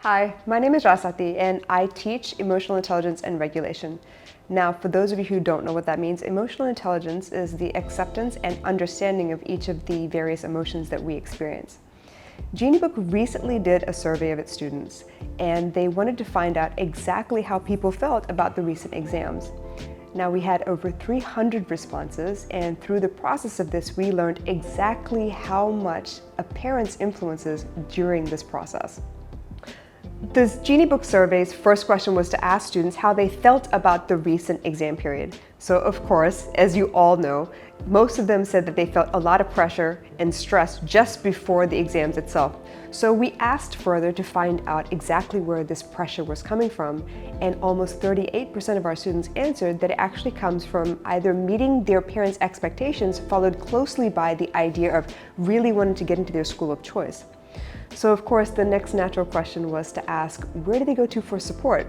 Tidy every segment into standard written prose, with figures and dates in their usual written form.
Hi, my name is Rasathi and I teach emotional intelligence and regulation. Now, for those of you who don't know what that means, emotional intelligence is the acceptance and understanding of each of the various emotions that we experience. Geniebook recently did a survey of its students, and they wanted to find out exactly how people felt about the recent exams. Now, we had over 300 responses, and through the process of this, we learned exactly how much a parent's influences during this process. The Geniebook survey's first question was to ask students how they felt about the recent exam period. So of course, as you all know, most of them said that they felt a lot of pressure and stress just before the exams itself. So we asked further to find out exactly where this pressure was coming from, and almost 38% of our students answered that it actually comes from either meeting their parents' expectations, followed closely by the idea of really wanting to get into their school of choice. So of course, the next natural question was to ask, where do they go to for support?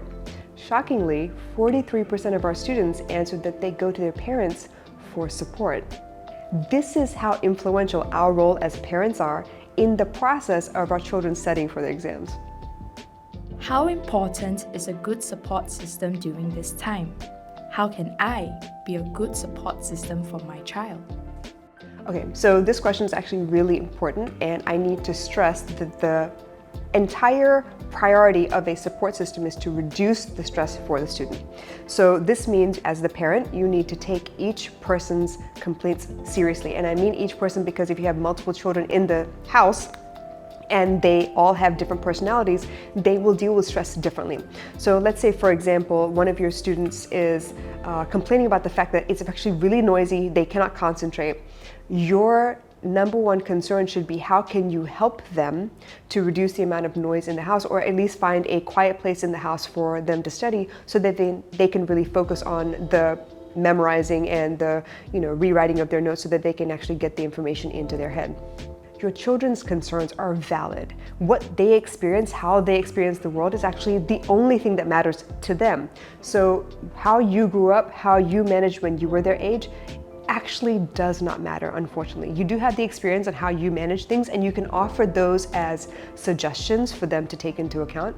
Shockingly, 43% of our students answered that they go to their parents for support. This is how influential our role as parents are in the process of our children studying for the exams. How important is a good support system during this time? How can I be a good support system for my child? Okay, so this question is actually really important, and I need to stress that the entire priority of a support system is to reduce the stress for the student. So this means, as the parent, you need to take each person's complaints seriously. And I mean each person because if you have multiple children in the house, and they all have different personalities, they will deal with stress differently. So let's say, for example, one of your students is complaining about the fact that it's actually really noisy, they cannot concentrate. Your number one concern should be, how can you help them to reduce the amount of noise in the house, or at least find a quiet place in the house for them to study so that they can really focus on the memorizing and the rewriting of their notes so that they can actually get the information into their head. Your children's concerns are valid. What they experience, how they experience the world, is actually the only thing that matters to them. So how you grew up, how you managed when you were their age, actually does not matter, unfortunately. You do have the experience on how you manage things, and you can offer those as suggestions for them to take into account,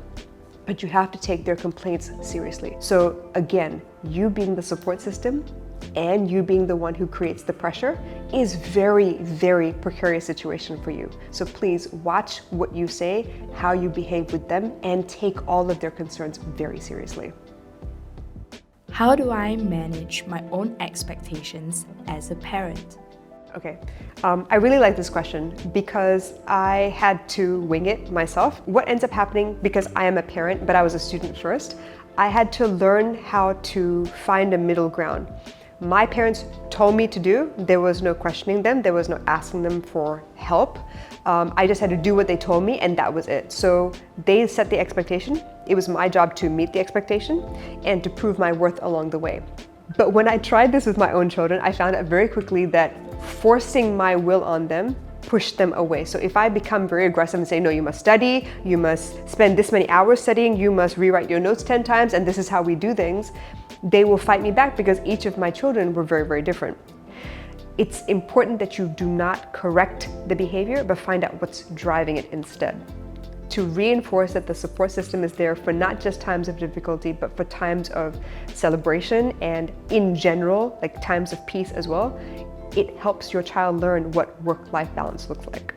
but you have to take their complaints seriously. So again, you being the support system and you being the one who creates the pressure is very, very precarious situation for you. So please watch what you say, how you behave with them, and take all of their concerns very seriously. How do I manage my own expectations as a parent? Okay, I really like this question because I had to wing it myself. What ends up happening, because I am a parent, but I was a student first, I had to learn how to find a middle ground. My parents told me to do, there was no questioning them, there was no asking them for help. I just had to do what they told me, and that was it. So they set the expectation. It was my job to meet the expectation and to prove my worth along the way. But when I tried this with my own children, I found out very quickly that forcing my will on them pushed them away. So if I become very aggressive and say, no, you must study, you must spend this many hours studying, you must rewrite your notes 10 times, and this is how we do things, they will fight me back because each of my children were very, very different. It's important that you do not correct the behavior, but find out what's driving it instead. To reinforce that the support system is there for not just times of difficulty, but for times of celebration and in general, like times of peace as well. It helps your child learn what work-life balance looks like.